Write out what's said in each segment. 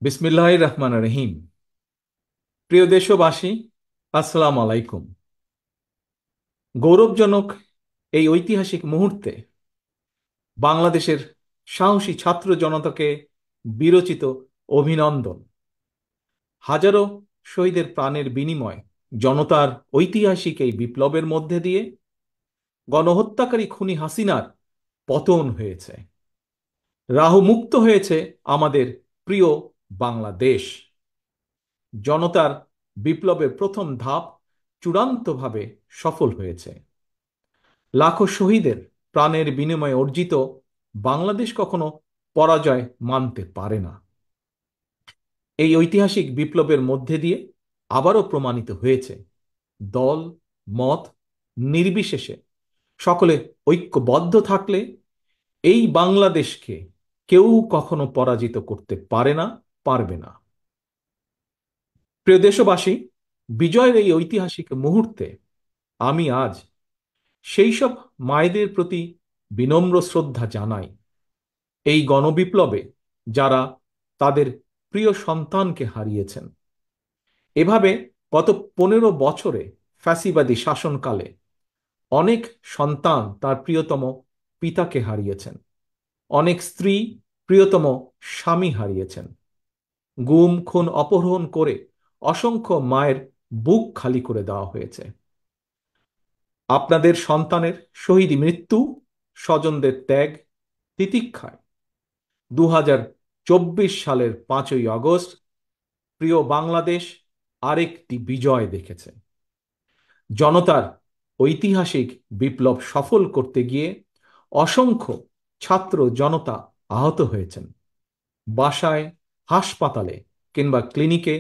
বিসমিল্লাহির রহমানির রহিম। প্রিয় দেশবাসী, আসসালামু আলাইকুম। গৌরবজনক এই ঐতিহাসিক মুহূর্তে বাংলাদেশের সাহসী ছাত্র জনতাকে বিরচিত অভিনন্দন। হাজারো শহীদের প্রাণের বিনিময় জনতার ঐতিহাসিক এই বিপ্লবের মধ্যে দিয়ে গণহত্যাকারী খুনি হাসিনার পতন হয়েছে, রাহু মুক্ত হয়েছে আমাদের প্রিয় বাংলাদেশ। জনতার বিপ্লবের প্রথম ধাপ চূড়ান্তভাবে সফল হয়েছে। লাখো শহীদের প্রাণের বিনিময়ে অর্জিত বাংলাদেশ কখনো পরাজয় মানতে পারে না। এই ঐতিহাসিক বিপ্লবের মধ্যে দিয়ে আবারও প্রমাণিত হয়েছে, দল মত নির্বিশেষে সকলে ঐক্যবদ্ধ থাকলে এই বাংলাদেশকে কেউ কখনো পরাজিত করতে পারে না, পারবে না। প্রিয় দেশবাসী, বিজয়ের এই ঐতিহাসিক মুহূর্তে আমি আজ সেই সব মায়েদের প্রতি বিনম্র শ্রদ্ধা জানাই, এই গণবিপ্লবে যারা তাদের প্রিয় সন্তানকে হারিয়েছেন। এভাবে গত 15 বছরে ফ্যাসিবাদী শাসনকালে অনেক সন্তান তার প্রিয়তম পিতাকে হারিয়েছেন, অনেক স্ত্রী প্রিয়তম স্বামী হারিয়েছেন। গুম খুন অপহরণ করে অসংখ্য মায়ের বুক খালি করে দেওয়া হয়েছে। আপনাদের সন্তানের শহীদ মৃত্যু, স্বজনদের ত্যাগ, তিতিক্ষায় 2024 সালের 5ই আগস্ট প্রিয় বাংলাদেশ আরেকটি বিজয় দেখেছে। জনতার ঐতিহাসিক বিপ্লব সফল করতে গিয়ে অসংখ্য ছাত্র জনতা আহত হয়েছেন। বাসায়, হাসপাতালে কিংবা ক্লিনিকে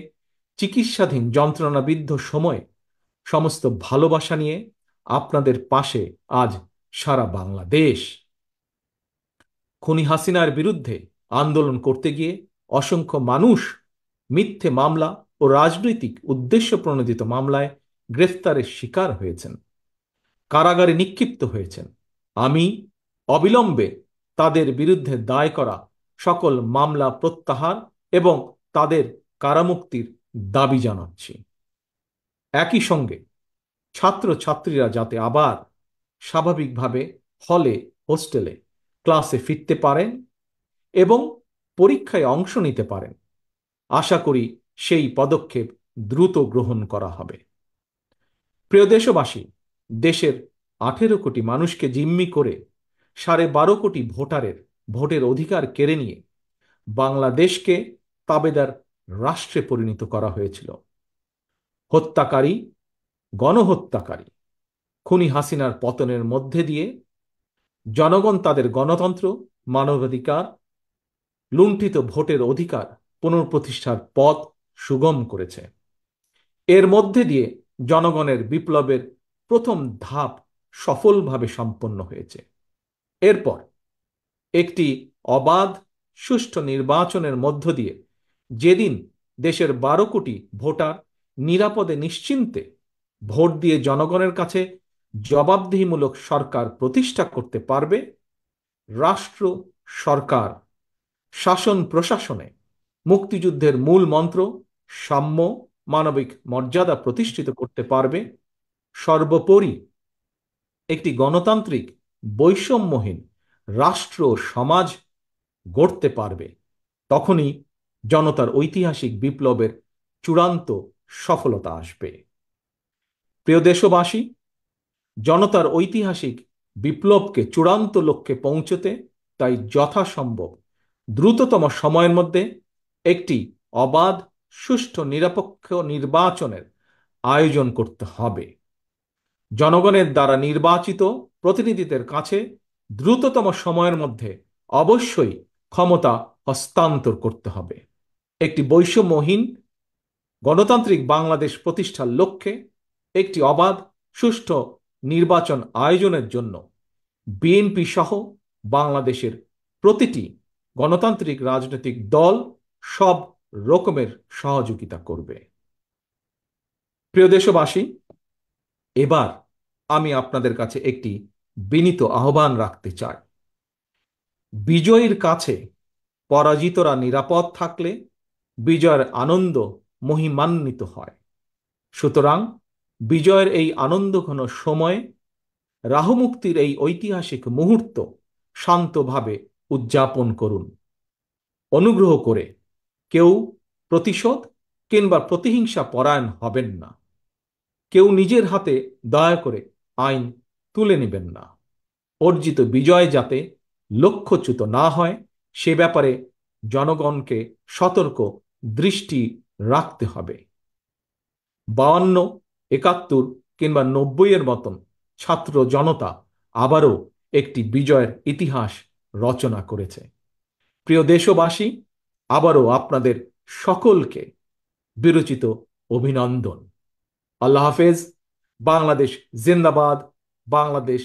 চিকিৎসাধীন যন্ত্রণাবিদ্ধ সময়ে সমস্ত ভালোবাসা নিয়ে আপনাদের পাশে আজ সারা বাংলাদেশ। খুনি হাসিনার বিরুদ্ধে আন্দোলন করতে গিয়ে অসংখ্য মানুষ মিথ্যে মামলা ও রাজনৈতিক উদ্দেশ্য প্রণোদিত মামলায় গ্রেফতারের শিকার হয়েছেন, কারাগারে নিক্ষিপ্ত হয়েছেন। আমি অবিলম্বে তাদের বিরুদ্ধে দায় করা সকল মামলা প্রত্যাহার এবং তাদের কারামুক্তির দাবি জানাচ্ছি। একই সঙ্গে ছাত্রছাত্রীরা যাতে আবার স্বাভাবিকভাবে হলে, হোস্টেলে, ক্লাসে ফিরতে পারেন এবং পরীক্ষায় অংশ নিতে পারেন, আশা করি সেই পদক্ষেপ দ্রুত গ্রহণ করা হবে। প্রিয় দেশবাসী, দেশের 18 কোটি মানুষকে জিম্মি করে 12.5 কোটি ভোটারের ভোটের অধিকার কেড়ে নিয়ে বাংলাদেশকে তাবেদার রাষ্ট্রে পরিণত করা হয়েছিল। হত্যাকারী, গণহত্যাকারী খুনি হাসিনার পতনের মধ্যে দিয়ে জনগণ তাদের গণতন্ত্র, মানবাধিকার, লুণ্ঠিত ভোটের অধিকার পুনঃপ্রতিষ্ঠার পথ সুগম করেছে। এর মধ্যে দিয়ে জনগণের বিপ্লবের প্রথম ধাপ সফলভাবে সম্পন্ন হয়েছে। এরপর একটি অবাধ সুষ্ঠু নির্বাচনের মধ্য দিয়ে যেদিন দেশের 12 কোটি ভোটার নিরাপদে নিশ্চিন্তে ভোট দিয়ে জনগণের কাছে জবাবদিহিমূলক সরকার প্রতিষ্ঠা করতে পারবে, রাষ্ট্র, সরকার, শাসন প্রশাসনে মুক্তিযুদ্ধের মূল মন্ত্র সাম্য, মানবিক মর্যাদা প্রতিষ্ঠিত করতে পারবে, সর্বোপরি একটি গণতান্ত্রিক বৈষম্যহীন রাষ্ট্র সমাজ গড়তে পারবে, তখনই জনতার ঐতিহাসিক বিপ্লবের চূড়ান্ত সফলতা আসবে। প্রিয় দেশবাসী, জনতার ঐতিহাসিক বিপ্লবকে চূড়ান্ত লক্ষ্যে পৌঁছতে তাই যথাসম্ভব দ্রুততম সময়ের মধ্যে একটি অবাধ, সুষ্ঠু, নিরপেক্ষ নির্বাচনের আয়োজন করতে হবে। জনগণের দ্বারা নির্বাচিত প্রতিনিধিদের কাছে দ্রুততম সময়ের মধ্যে অবশ্যই ক্ষমতা হস্তান্তর করতে হবে। একটি বৈষম্যহীন গণতান্ত্রিক বাংলাদেশ প্রতিষ্ঠার লক্ষ্যে একটি অবাধ, সুষ্ঠু নির্বাচন আয়োজনের জন্য বিএনপি সহ বাংলাদেশের প্রতিটি গণতান্ত্রিক রাজনৈতিক দল সব রকমের সহযোগিতা করবে। প্রিয় দেশবাসী, এবার আমি আপনাদের কাছে একটি বিনীত আহ্বান রাখতে চাই। বিজয়ীর কাছে পরাজিতরা নিরাপদ থাকলে বিজয়ের আনন্দ মহিমান্বিত হয়। সুতরাং বিজয়ের এই আনন্দঘন সময়ে রাহুমুক্তির এই ঐতিহাসিক মুহূর্ত শান্তভাবে উদযাপন করুন। অনুগ্রহ করে কেউ প্রতিশোধ কিংবা প্রতিহিংসা পরায়ণ হবেন না। কেউ নিজের হাতে দয়া করে আইন তুলে নেবেন না। অর্জিত বিজয় যাতে লক্ষ্যচ্যুত না হয় সে ব্যাপারে জনগণকে সতর্ক দৃষ্টি রাখতে হবে। 52, 71 কিংবা 90-এর মতন ছাত্র জনতা আবারও একটি বিজয়ের ইতিহাস রচনা করেছে। প্রিয় দেশবাসী, আবারও আপনাদের সকলকে বিরচিত অভিনন্দন। আল্লাহ হাফেজ। বাংলাদেশ জিন্দাবাদ। বাংলাদেশ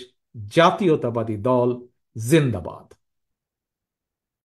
জাতীয়তাবাদী দল জিন্দাবাদ।